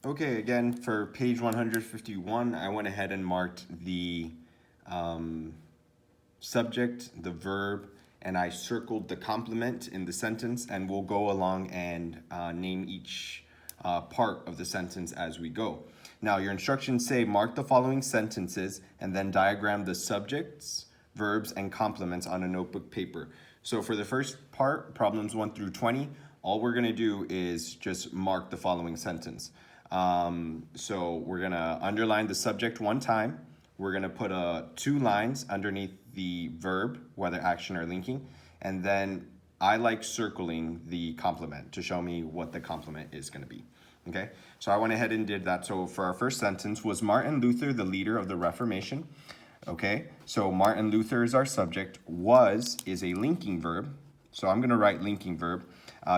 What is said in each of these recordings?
Okay, again, for page 151, I went ahead and marked the um, subject, the verb, and I circled the complement in the sentence, and we'll go along and name each part of the sentence as we go. Now, your instructions say mark the following sentences and then diagram the subjects, verbs, and complements on a notebook paper. So for the first part, problems 1 through 20, all we're going to do is just mark the following sentence. So we're going to underline the subject one time. We're going to put 2 lines underneath the verb, whether action or linking. And then I like circling the complement to show me what the complement is going to be. Okay, so I went ahead and did that. So for our first sentence, was Martin Luther the leader of the Reformation? Okay, so Martin Luther is our subject. Was is a linking verb. So I'm going to write linking verb.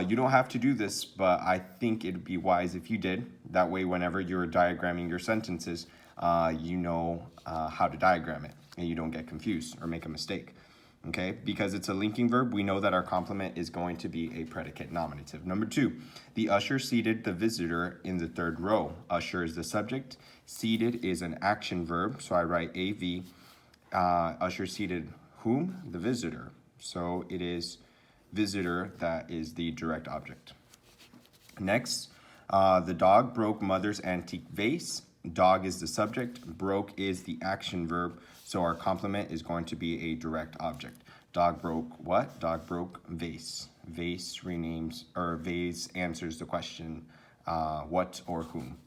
You don't have to do this, but I think it'd be wise if you did. That way, whenever you're diagramming your sentences, you know how to diagram it and you don't get confused or make a mistake. Okay, because it's a linking verb, we know that our complement is going to be a predicate nominative. Number 2, the usher seated the visitor in the 3rd row. Usher is the subject. Seated is an action verb, so I write AV. Usher seated whom? The visitor. So it is visitor that is the direct object. Next, the dog broke mother's antique vase. Dog is the subject. Broke is the action verb. So our complement is going to be a direct object. Dog broke what? Dog broke vase. Vase renames, or vase answers the question what or whom.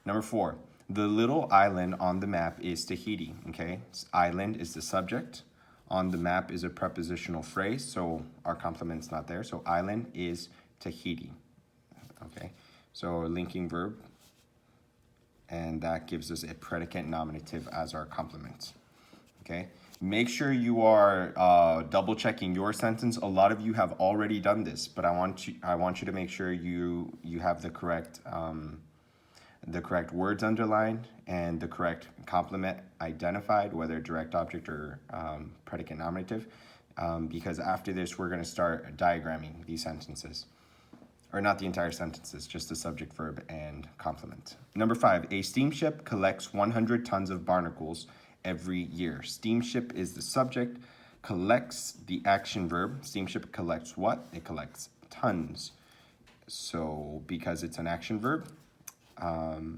Number 4, the little island on the map is Tahiti. Okay, island is the subject. On the map is a prepositional phrase, so our complement's not there. So island is Tahiti. Okay, so a linking verb, and that gives us a predicate nominative as our complement. Okay, make sure you are double checking your sentence. A lot of you have already done this, but I want you to make sure you have the correct words underlined and the correct complement identified, whether direct object or predicate nominative, because after this we're going to start diagramming these sentences. Or not the entire sentences, just the subject, verb, and complement. Number 5, a steamship collects 100 tons of barnacles every year. Steamship is the subject, collects the action verb. Steamship collects what? It collects tons. So because it's an action verb,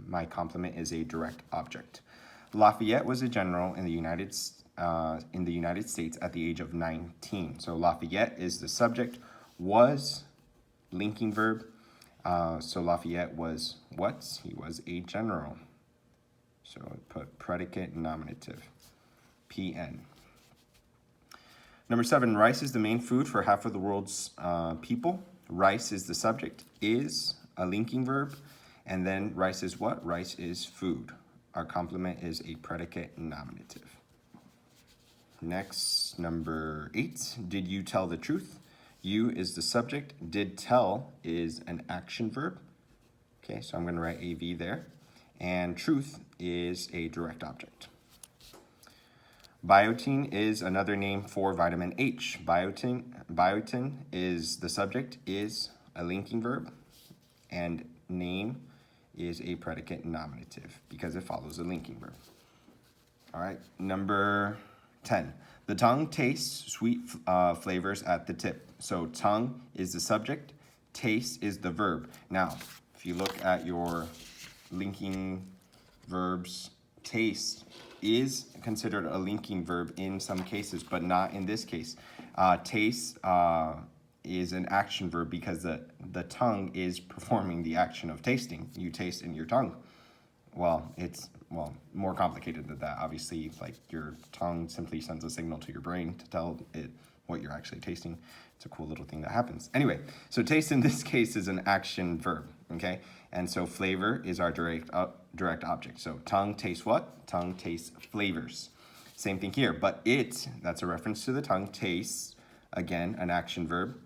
my complement is a direct object. Lafayette was a general in the United States at the age of 19. So Lafayette is the subject. Was linking verb. So Lafayette was what? He was a general. So I put predicate nominative, PN. Number 7, rice is the main food for half of the world's people. Rice is the subject. Is a linking verb. And then rice is what? Rice is food. Our complement is a predicate nominative. Next, number 8, did you tell the truth? You is the subject. Did tell is an action verb. Okay, so I'm going to write AV there. And truth is a direct object. Biotin is another name for vitamin H. Biotin is the subject, is a linking verb, and name is a predicate nominative because it follows a linking verb. All right, number 10. The tongue tastes sweet flavors at the tip. So tongue is the subject, taste is the verb. Now, if you look at your linking verbs, taste is considered a linking verb in some cases, but not in this case. Taste is an action verb because the tongue is performing the action of tasting. You taste in your tongue. Well, it's more complicated than that. Obviously, like your tongue simply sends a signal to your brain to tell it what you're actually tasting. It's a cool little thing that happens. Anyway, so taste in this case is an action verb, okay? And so flavor is our direct object. So tongue tastes what? Tongue tastes flavors. Same thing here, but that's a reference to the tongue, tastes, again, an action verb,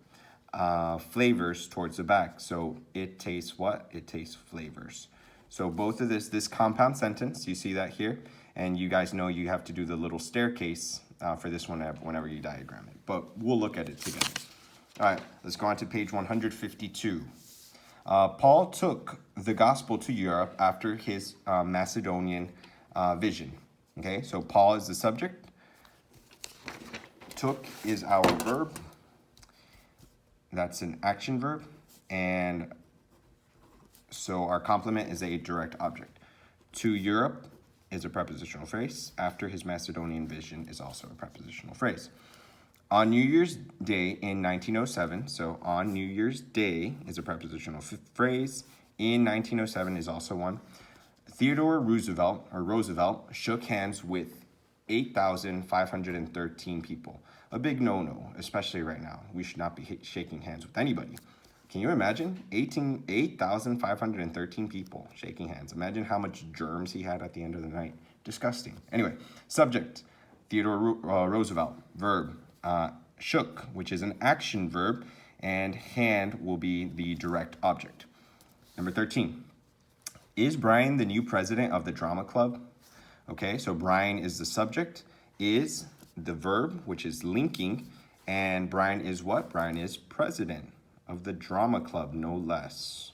flavors towards the back. So it tastes what? It tastes flavors. So both of this compound sentence, you see that here, and you guys know you have to do the little staircase for this one whenever you diagram it. But we'll look at it together. All right, let's go on to page 152. Paul took the gospel to Europe after his Macedonian vision. Okay, so Paul is the subject. Took is our verb. That's an action verb. And so our complement is a direct object. To Europe is a prepositional phrase. After his Macedonian vision is also a prepositional phrase. On New Year's Day in 1907, so on New Year's Day is a prepositional phrase. In 1907 is also one. Theodore Roosevelt shook hands with 8,513 people. A big no-no, especially right now. We should not be shaking hands with anybody. Can you imagine? 8,513 people shaking hands. Imagine how much germs he had at the end of the night. Disgusting. Anyway, subject, Theodore Roosevelt. Verb, shook, which is an action verb, and hand will be the direct object. Number 13. Is Brian the new president of the drama club? Okay, so Brian is the subject, is the verb, which is linking, and Brian is what? Brian is president of the drama club, no less.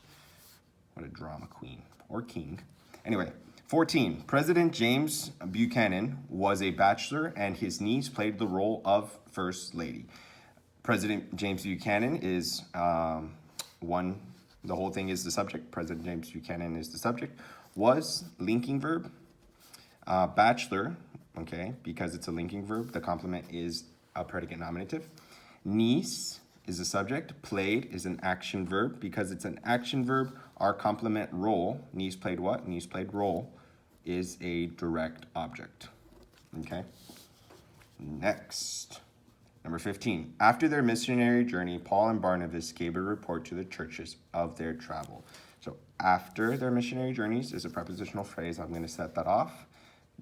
What a drama queen or king. Anyway, 14. President James Buchanan was a bachelor and his niece played the role of First Lady. President James Buchanan is one, the whole thing is the subject. President James Buchanan is the subject. Was, linking verb. Bachelor, okay, because it's a linking verb, the complement is a predicate nominative. Niece is a subject. Played is an action verb. Because it's an action verb, our complement role, niece played what? Niece played role, is a direct object. Okay? Next. Number 15. After their missionary journey, Paul and Barnabas gave a report to the churches of their travel. So after their missionary journeys is a prepositional phrase. I'm going to set that off.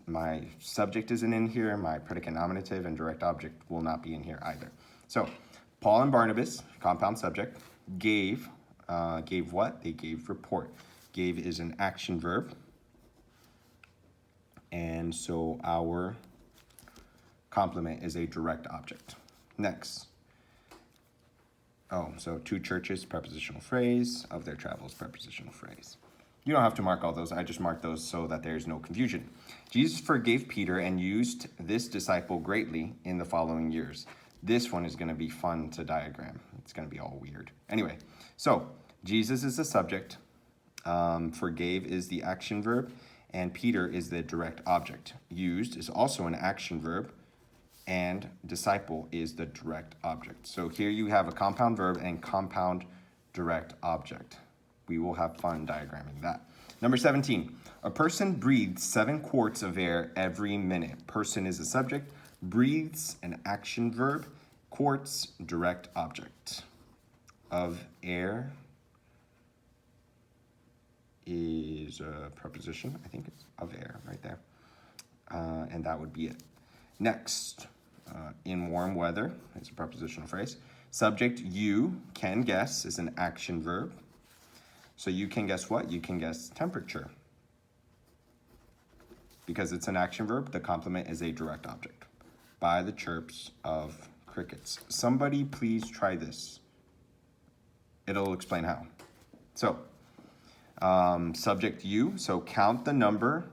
My subject isn't in here. My predicate nominative and direct object will not be in here either. So Paul and Barnabas, compound subject, gave what? They gave report. Gave is an action verb. And so our complement is a direct object. Next. Oh, so two churches, prepositional phrase, of their travels, prepositional phrase. You don't have to mark all those. I just marked those so that there's no confusion. Jesus forgave Peter and used this disciple greatly in the following years. This one is going to be fun to diagram. It's going to be all weird. Anyway, so Jesus is the subject. Forgave is the action verb. And Peter is the direct object. Used is also an action verb. And disciple is the direct object. So here you have a compound verb and compound direct object. We will have fun diagramming that. Number 17, a person breathes 7 quarts of air every minute. Person is a subject, breathes an action verb, quarts direct object. Of air is a preposition, I think it's of air right there. And that would be it. Next, in warm weather is a prepositional phrase. Subject, you can guess, is an action verb. So you can guess what? You can guess temperature. Because it's an action verb, the complement is a direct object. By the chirps of crickets. Somebody please try this. It'll explain how. So, subject you, so count the number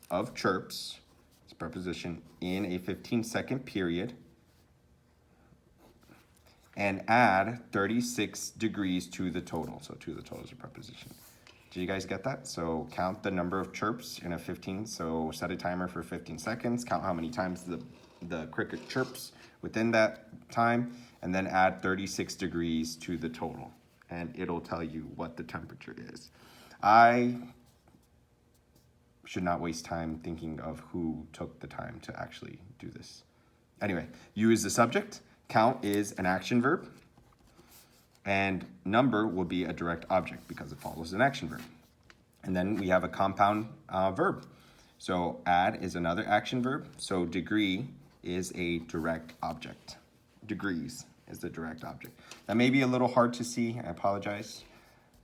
of chirps, it's a preposition, in a 15-second period. And add 36 degrees to the total. So to the total is a preposition. Do you guys get that? So count the number of chirps in a 15. So set a timer for 15 seconds. Count how many times the cricket chirps within that time. And then add 36 degrees to the total. And it'll tell you what the temperature is. I should not waste time thinking of who took the time to actually do this. Anyway, you is the subject. Count is an action verb, and number will be a direct object because it follows an action verb. And then we have a compound verb. So add is another action verb. So degree is a direct object. Degrees is the direct object. That may be a little hard to see. I apologize.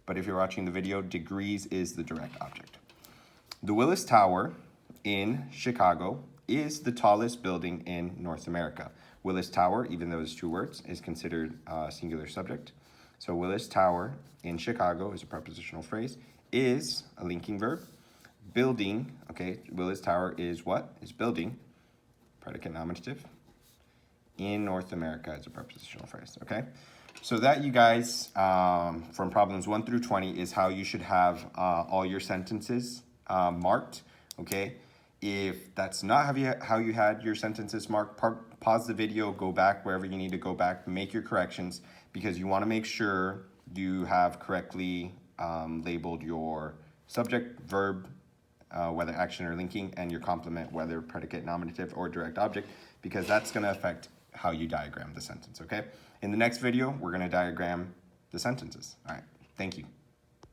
But if you're watching the video, degrees is the direct object. The Willis Tower in Chicago is the tallest building in North America. Willis Tower, even though it's 2 words, is considered a singular subject. So Willis Tower in Chicago is a prepositional phrase. Is a linking verb. Building, okay, Willis Tower is what? Is building, predicate nominative. In North America is a prepositional phrase, okay? So that, you guys, from problems 1 through 20 is how you should have all your sentences marked, okay? If that's not how you had your sentences marked, pause the video, go back wherever you need to go back, make your corrections, because you want to make sure you have correctly labeled your subject, verb, whether action or linking, and your complement, whether predicate, nominative, or direct object, because that's going to affect how you diagram the sentence, okay? In the next video, we're going to diagram the sentences. All right, thank you.